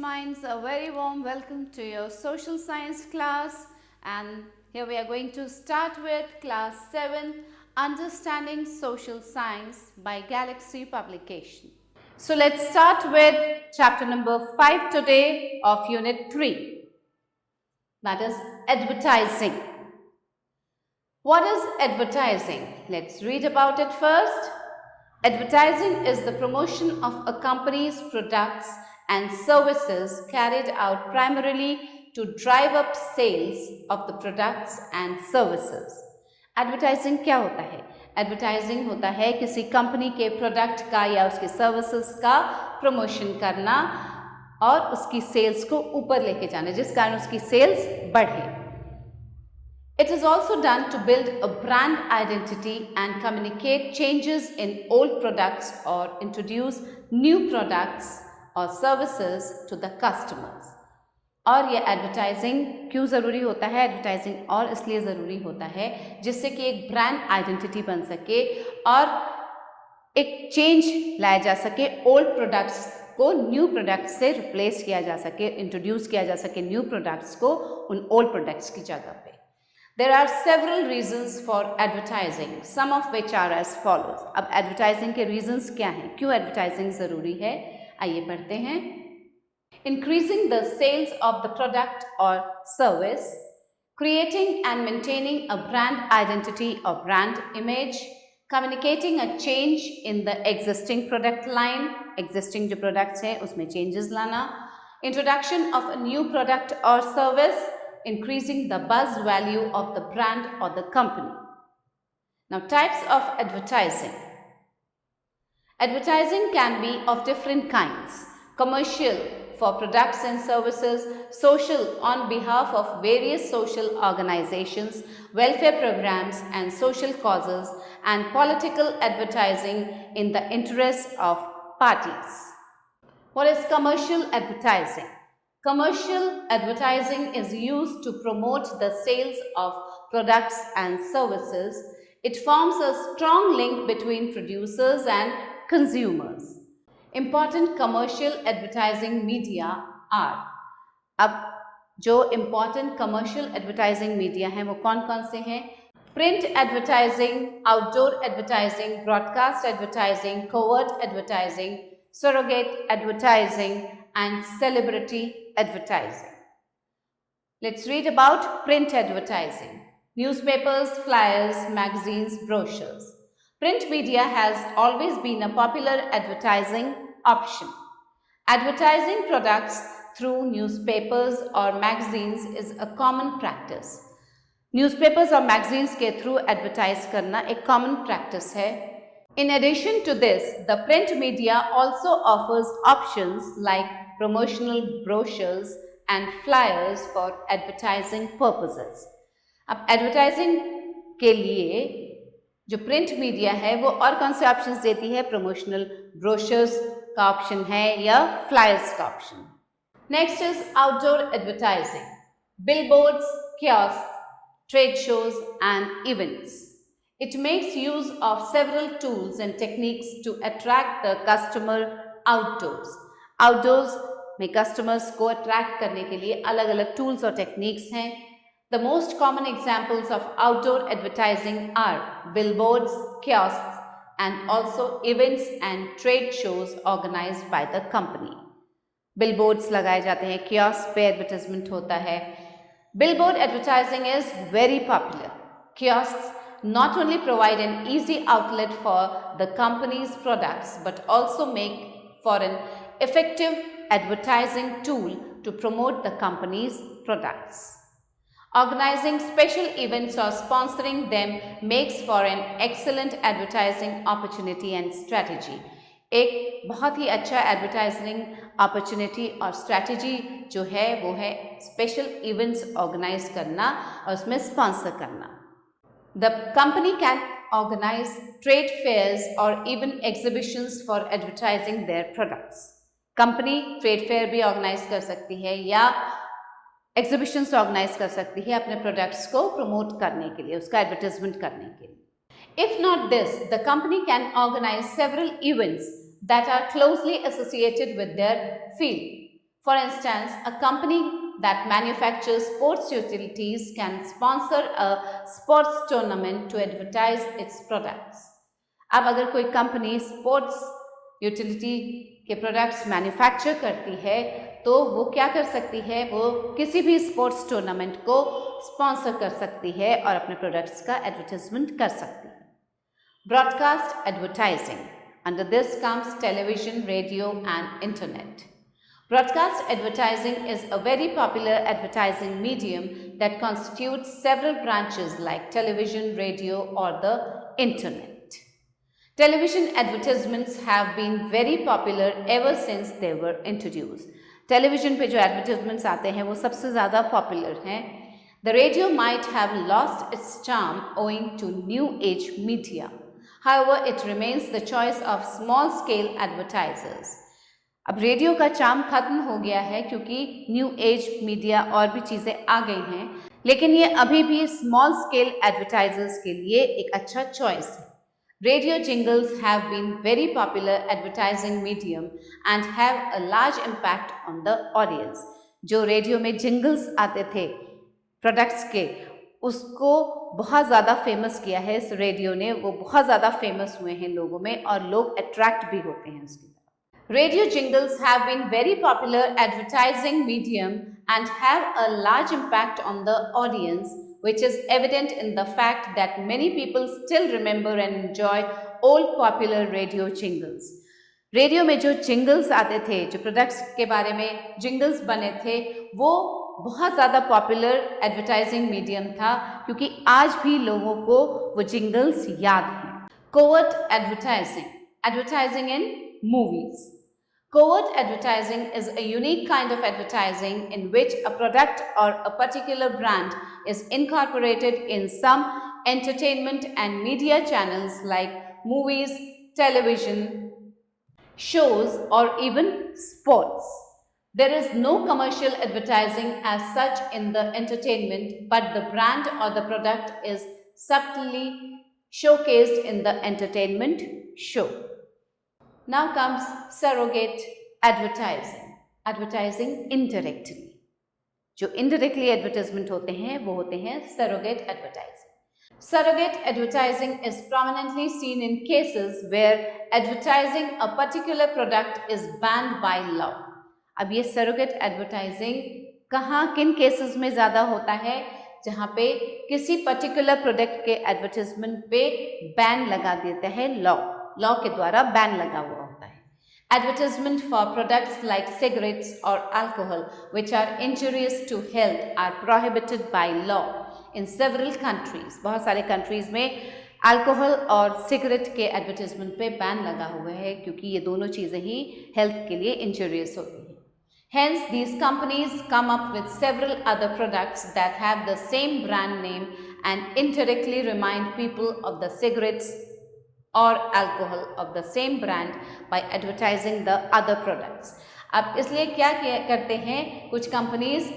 minds, a very warm welcome to your social science class, and here we are going to start with class 7, Understanding Social Science by Galaxy Publication. So let's start with chapter number 5 today of unit 3, that is advertising. What is advertising? Let's read about it first. Advertising is the promotion of a company's products and services carried out primarily to drive up sales of the products and services. Advertising क्या होता है? Advertising होता है किसी company के product का या उसके सर्विसेज का प्रमोशन करना और उसकी सेल्स को ऊपर लेके जाना, जिस कारण उसकी सेल्स बढ़े. It is also done to build a brand identity and communicate changes in old products or introduce new products or services to the customers. और ये एडवर्टाइजिंग क्यों ज़रूरी होता है? एडवर्टाइजिंग और इसलिए ज़रूरी होता है जिससे कि एक ब्रांड आइडेंटिटी बन सके और एक चेंज लाया जा सके, ओल्ड प्रोडक्ट्स को न्यू प्रोडक्ट्स से रिप्लेस किया जा सके, इंट्रोड्यूस किया जा सके न्यू प्रोडक्ट्स को उन ओल्ड प्रोडक्ट्स की जगह पे. There are several reasons for advertising, some of which are as follows. अब advertising के reasons क्या हैं? क्यों advertising ज़रूरी है? आइए पढ़ते हैं. Increasing the sales of the product or service, creating and maintaining a brand identity or brand image, communicating a change in the existing product line, existing जो products हैं उसमें changes लाना, introduction of a new product or service, increasing the buzz value of the brand or the company. Now, types of advertising. Advertising can be of different kinds. Commercial for products and services, social on behalf of various social organizations, welfare programs and social causes, and political advertising in the interest of parties. What is commercial advertising? Commercial advertising is used to promote the sales of products and services. It forms a strong link between producers and consumers. Important commercial advertising media are. अब जो important commercial advertising media हैं वो कौन-कौन से हैं? Print advertising, outdoor advertising, broadcast advertising, covert advertising, surrogate advertising, and celebrity advertising. Let's read about print advertising. Newspapers, flyers, magazines, brochures. Print media has always been a popular advertising option. Advertising products through newspapers or magazines is a common practice. Newspapers or magazines के through advertise करना एक common practice है. In addition to this, the print media also offers options like promotional brochures and flyers for advertising purposes. अब advertising के लिए जो print media है वो और कौन से options देती है? Promotional brochures का option है या flyers का option. Next is outdoor advertising. Billboards, kiosks, trade shows and events. It makes use of several tools and techniques to attract the customer outdoors. Outdoors में customers को attract करने के लिए अलग अलग tools और techniques हैं. The most common examples of outdoor advertising are billboards, kiosks, and also events and trade shows organized by the company. Billboards लगाए जाते हैं, kiosks पे advertisement होता है. Billboard advertising is very popular. Kiosks not only provide an easy outlet for the company's products but also make for an effective advertising tool to promote the company's products. Organizing special events or sponsoring them makes for an excellent advertising opportunity and strategy. एक बहुत ही अच्छा advertising opportunity और strategy जो है वो है special events organise करना और उसमें स्पॉन्सर करना. The company can organize trade fairs or even exhibitions for advertising their products. Company trade fair भी organize कर सकती है या exhibitions organize कर सकती है अपने products को promote करने के लिए, उसका advertisement करने के लिए. If not this, the company can organize several events that are closely associated with their field. For instance, a company that manufactures sports utilities can sponsor a sports tournament to advertise its products. अब अगर कोई company sports utility के products manufacture करती है तो वो क्या कर सकती है, वो किसी भी स्पोर्ट्स टूर्नामेंट को स्पॉन्सर कर सकती है और अपने प्रोडक्ट्स का एडवर्टाइजमेंट कर सकती है। Broadcast advertising, under this comes television, radio and internet. Broadcast advertising is a very popular advertising medium that constitutes several branches like television, radio, or the internet. Television advertisements have been very popular ever since they were introduced. Television पे जो advertisements आते हैं वो सबसे ज़्यादा popular हैं. The radio might have lost its charm owing to new age media. However, it remains the choice of small scale advertisers. अब radio का चार्म खत्म हो गया है क्योंकि न्यू एज मीडिया और भी चीज़ें आ गई हैं, लेकिन ये अभी भी स्मॉल स्केल एडवर्टाइजर्स के लिए एक अच्छा चॉइस है. Radio jingles have been very popular advertising medium and have a large impact on the audience. जो रेडियो में जिंगल्स आते थे प्रोडक्ट्स के, उसको बहुत ज़्यादा फेमस किया है इस रेडियो ने. वो बहुत ज़्यादा फेमस हुए हैं लोगों में और लोग अट्रैक्ट भी होते हैं उसकी. Radio jingles have been very popular advertising medium and have a large impact on the audience, which is evident in the fact that many people still remember and enjoy old popular radio jingles. Radio में जो jingles आते थे, जो products के बारे में jingles बने थे, वो बहुत ज़्यादा पॉपुलर एडवर्टाइजिंग मीडियम था क्योंकि आज भी लोगों को वो जिंगल्स याद हैं. Covert advertising, advertising in movies. Covert advertising is a unique kind of advertising in which a product or a particular brand is incorporated in some entertainment and media channels like movies, television, shows, or even sports. There is no commercial advertising as such in the entertainment, but the brand or the product is subtly showcased in the entertainment show. Now comes surrogate advertising, advertising indirectly. जो indirectly advertisement होते हैं वो होते हैं surrogate advertising. Surrogate advertising is prominently seen in cases where advertising a particular product is banned by law. अब ये surrogate advertising कहाँ किन cases में ज़्यादा होता है, जहाँ पे किसी particular product के advertisement पे ban लगा देता है लॉ के द्वारा बैन लगा हुआ होता है. Advertisement for products like cigarettes or alcohol which are injurious to health are prohibited by law in several countries. बहुत सारे कंट्रीज में अल्कोहल और सिगरेट के एडवर्टाइजमेंट पे बैन लगा हुआ है क्योंकि ये दोनों चीज़ें ही हेल्थ के लिए इंजूरियस होती हैं. Hence, these companies come up with several other products that have the same brand name and indirectly remind people of the cigarettes or alcohol of the same brand by advertising the other products. अब इसलिए क्या करते हैं, कुछ companies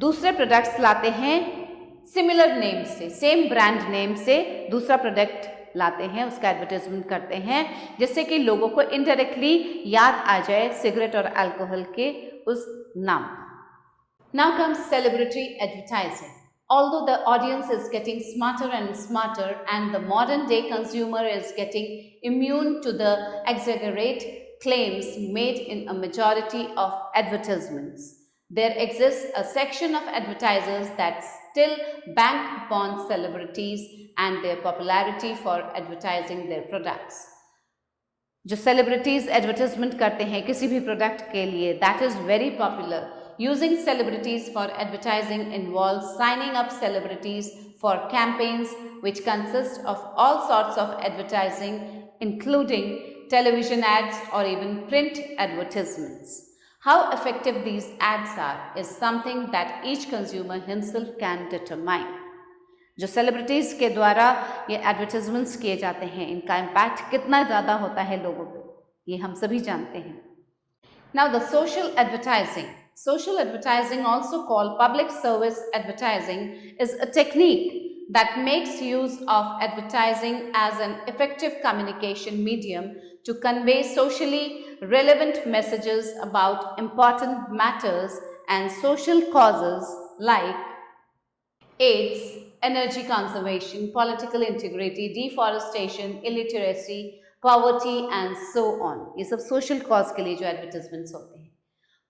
दूसरे products लाते हैं similar name से, same brand name से दूसरा प्रोडक्ट लाते हैं, उसका एडवर्टाइजमेंट करते हैं जिससे कि लोगों को इनडायरेक्टली याद आ जाए सिगरेट और अल्कोहल के उस नाम. Now comes celebrity advertising. Although the audience is getting smarter and smarter and the modern day consumer is getting immune to the exaggerate claims made in a majority of advertisements, there exists a section of advertisers that still bank upon celebrities and their popularity for advertising their products. जो celebrities advertisement करते हैं किसी भी product के लिए, that is very popular. Using celebrities for advertising involves signing up celebrities for campaigns which consist of all sorts of advertising, including television ads or even print advertisements. How effective these ads are is something that each consumer himself can determine. जो celebrities के द्वारा ये advertisements किए जाते हैं, इनका impact कितना ज़्यादा होता है लोगों पे, ये हम सभी जानते हैं. Now the social advertising. Social advertising, also called public service advertising, is a technique that makes use of advertising as an effective communication medium to convey socially relevant messages about important matters and social causes like AIDS, energy conservation, political integrity, deforestation, illiteracy, poverty and so on. ये सब social cause के लिए जो advertisements होते हैं.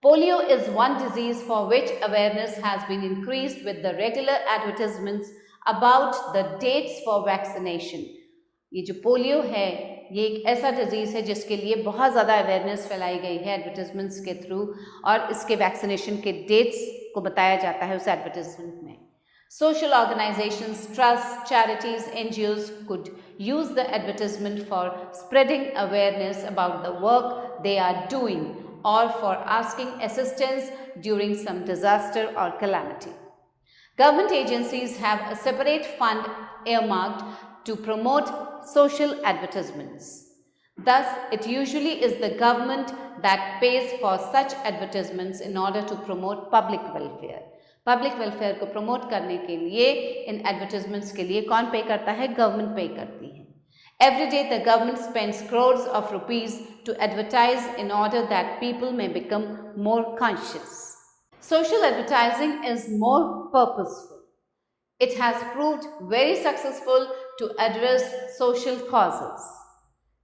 Polio is one disease for which awareness has been increased with the regular advertisements about the dates for vaccination. ये जो polio है ये एक ऐसा डिजीज़ है जिसके लिए बहुत ज़्यादा अवेयरनेस फैलाई गई है एडवर्टिजमेंट्स के थ्रू और इसके वैक्सीनेशन के डेट्स को बताया जाता है उस एडवर्टिजमेंट में. Social organizations, trusts, charities, NGOs could use the advertisement for spreading awareness about the work they are doing or for asking assistance during some disaster or calamity. Government agencies have a separate fund earmarked to promote social advertisements. Thus, it usually is the government that pays for such advertisements in order to promote public welfare. Public welfare को promote करने के लिए इन advertisements के लिए कौन पे करता है? गवर्नमेंट पे करती है. Every day the government spends crores of rupees to advertise in order that people may become more conscious. Social advertising is more purposeful. It has proved very successful to address social causes.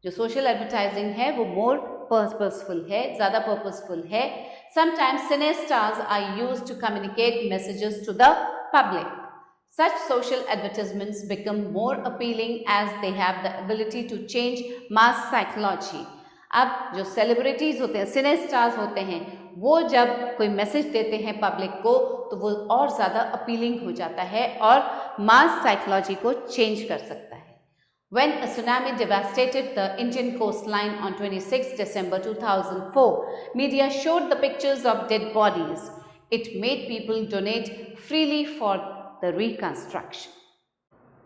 जो social advertising है वो मोर purposeful है, ज़्यादा purposeful है. Sometimes cinestars are used to communicate messages to the public. Such social advertisements become more appealing as they have the ability to change mass psychology. अब जो celebrities होते हैं, सिनेस्टार्स होते हैं, वो जब कोई मैसेज देते हैं पब्लिक को तो वो और ज़्यादा अपीलिंग हो जाता है और मास साइकोलॉजी को चेंज कर सकता है. When a tsunami devastated the Indian coastline on 26 December 2004, media showed the pictures of dead bodies. It made people donate freely for the reconstruction.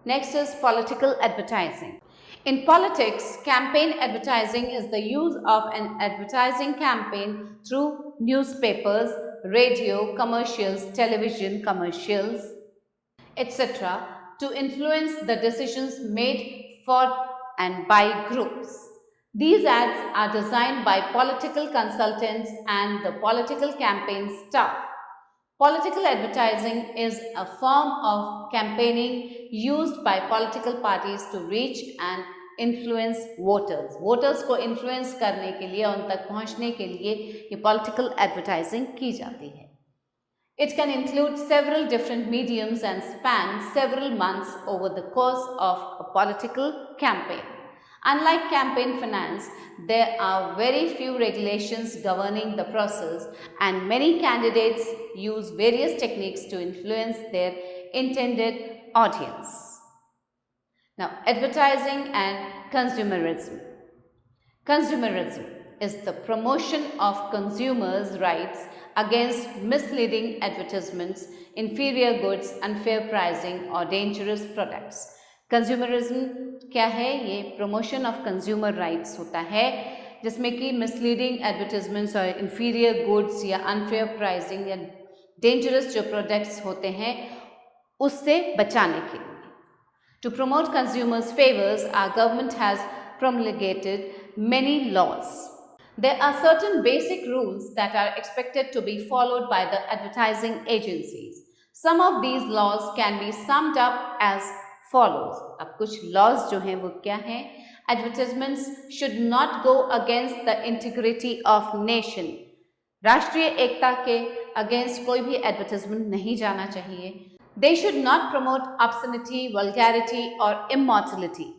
Next is political advertising. In politics, campaign advertising is the use of an advertising campaign through newspapers, radio, commercials, television commercials, etc. to influence the decisions made for and by groups. These ads are designed by political consultants and the political campaign staff. Political advertising is a form of campaigning used by political parties to reach and influence voters. Voters को influence करने के लिए, उन तक पहुँचने के लिए ये political advertising की जाती है. It can include several different mediums and span several months over the course of a political campaign. Unlike campaign finance, there are very few regulations governing the process and many candidates use various techniques to influence their intended audience. Now, advertising and consumerism. Consumerism is the promotion of consumers' rights against misleading advertisements, inferior goods, unfair pricing or dangerous products. Consumerism क्या है? ये promotion of consumer rights होता है जिसमें कि misleading advertisements और inferior goods या unfair pricing या dangerous जो products होते हैं उससे बचाने के लिए. To promote consumers' favors, our government has promulgated many laws. There are certain basic rules that are expected to be followed by the advertising agencies. Some of these laws can be summed up as follows. अब कुछ laws जो हैं वो क्या हैं? Advertisements should not go against the integrity of nation. राष्ट्रीय एकता के against कोई भी advertisement नहीं जाना चाहिए. They should not promote obscenity, vulgarity or immorality.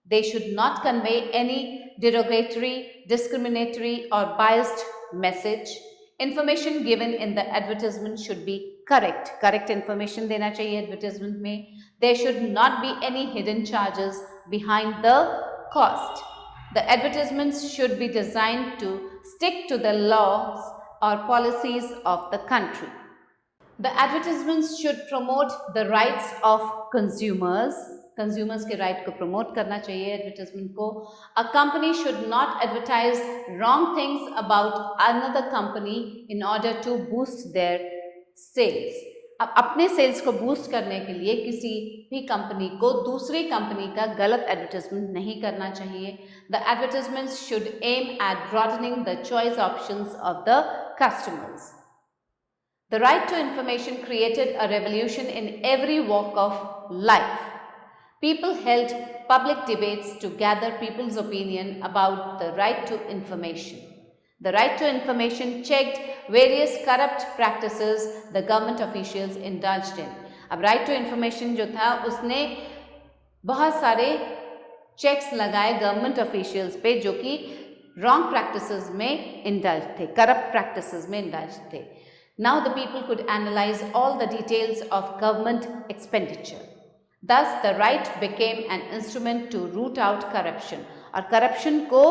They should not convey any derogatory, discriminatory or biased message. Information given in the advertisement should be correct. Correct information देना चाहिए advertisement में. There should not be any hidden charges behind the cost. The advertisements should be designed to stick to the laws or policies of the country. The advertisements should promote the rights of consumers. Consumers के right को promote करना चाहिए advertisement को. A company should not advertise wrong things about another company in order to boost their sales. अब अपने sales को boost करने के लिए किसी भी कंपनी को दूसरी कंपनी का गलत एडवर्टाइजमेंट नहीं करना चाहिए. The advertisements should aim at broadening the choice options of the customers. The right to information created a revolution in every walk of life. People held public debates to gather people's opinion about the right to information. The right to information checked various corrupt practices the government officials indulged in. अब right to information जो था उसने बहुत सारे checks लगाए government officials पे जो कि रॉन्ग प्रैक्टिसेस में इंडल्ज थे, करप्ट प्रैक्टिसेस में इंडल्ज थे. Now the people could analyze all the details of government expenditure. Thus the right became an instrument to root out corruption. और करप्शन को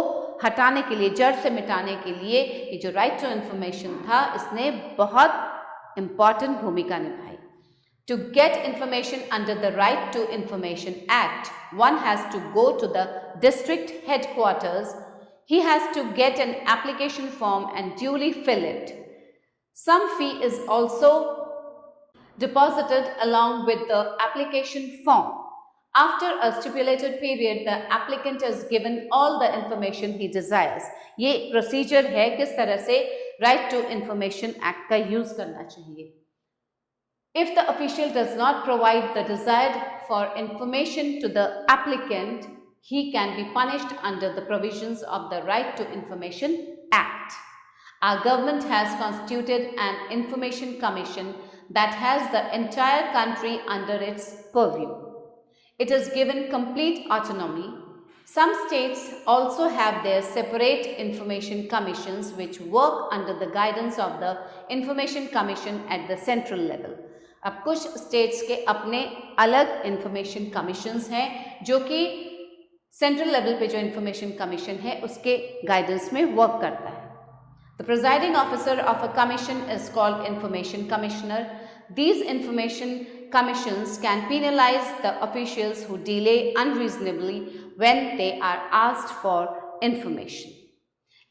हटाने के लिए, जड़ से मिटाने के लिए ये जो राइट टू इंफॉर्मेशन था इसने बहुत इम्पॉर्टेंट भूमिका निभाई. To get information under the Right to Information Act, one has to go to the district headquarters. He has to get an application form and duly fill it. Some fee is also deposited along with the application form. After a stipulated period, the applicant is given all the information he desires. ये procedure है किस तरह से Right to Information Act का use करना चाहिए. If the official does not provide the desired for information to the applicant, he can be punished under the provisions of the Right to Information Act. Our government has constituted an information commission that has the entire country under its purview. It is given complete autonomy. Some states also have their separate information commissions which work under the guidance of the Information Commission at the central level. अब कुछ states के अपने अलग information commissions हैं जो कि central level पे जो information commission है उसके guidance में work करता है. The presiding officer of a commission is called Information Commissioner. These information commissions can penalize the officials who delay unreasonably when they are asked for information.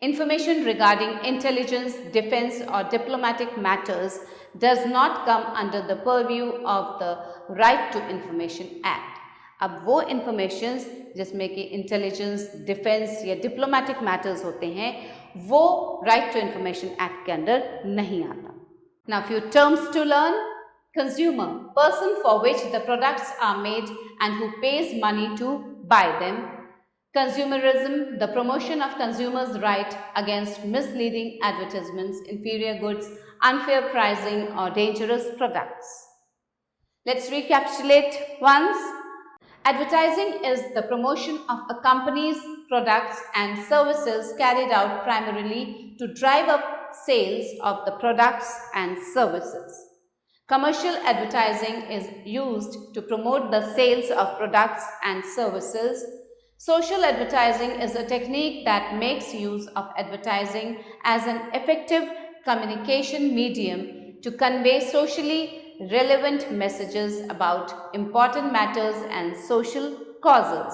Information regarding intelligence, defense or diplomatic matters does not come under the purview of the Right to Information Act. अब वो informations जिसमें कि intelligence, defence या diplomatic matters होते हैं वो right to information act के अंदर नहीं आता. Now few terms to learn. Consumer, person for which the products are made and who pays money to buy them. Consumerism, the promotion of consumers' right against misleading advertisements, inferior goods, unfair pricing or dangerous products. Let's recapitulate once. Advertising is the promotion of a company's products and services carried out primarily to drive up sales of the products and services. Commercial advertising is used to promote the sales of products and services. Social advertising is a technique that makes use of advertising as an effective communication medium to convey socially relevant messages about important matters and social causes.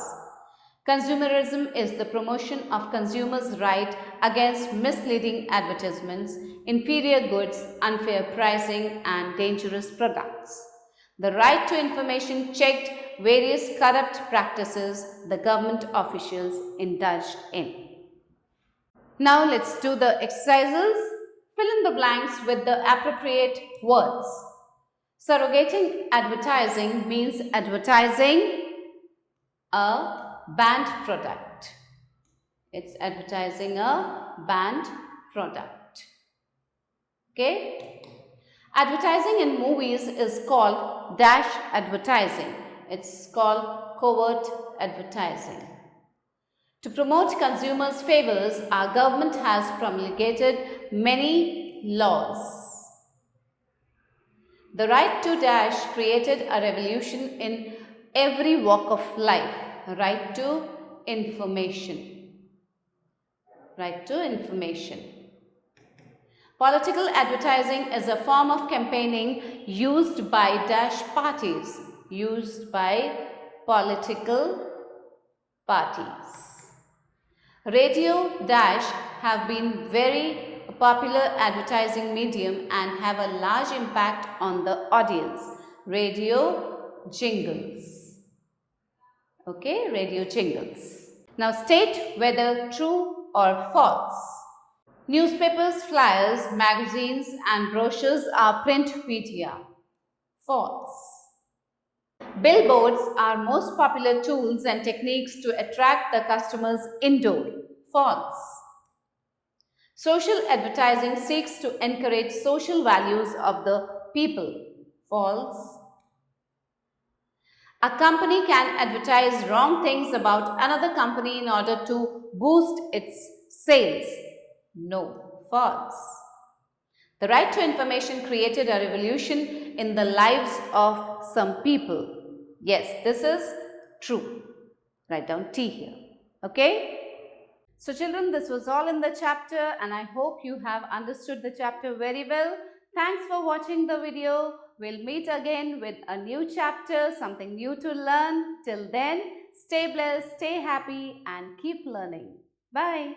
Consumerism is the promotion of consumers' right against misleading advertisements, inferior goods, unfair pricing, and dangerous products. The right to information checked various corrupt practices the government officials indulged in. Now let's do the exercises. Fill in the blanks with the appropriate words. Surrogating advertising means advertising a banned product. It's advertising a banned product. Okay? Advertising in movies is called dash advertising. It's called covert advertising. To promote consumers' favors, our government has promulgated many laws. The right to dash created a revolution in every walk of life. Right to information. Right to information. Political advertising is a form of campaigning used by dash parties. Used by political parties. Radio dash have been very popular advertising medium and have a large impact on the audience. Radio jingles. Okay, radio jingles. Now state whether true or false. Newspapers, flyers, magazines and brochures are print media. False. Billboards are most popular tools and techniques to attract the customers indoor. False. Social advertising seeks to encourage social values of the people. False. A company can advertise wrong things about another company in order to boost its sales. No. False. The right to information created a revolution in the lives of some people. Yes, this is true. Write down T here. Okay? So children, this was all in the chapter and I hope you have understood the chapter very well. Thanks for watching the video. We'll meet again with a new chapter, something new to learn. Till then, stay blessed, stay happy and keep learning. Bye.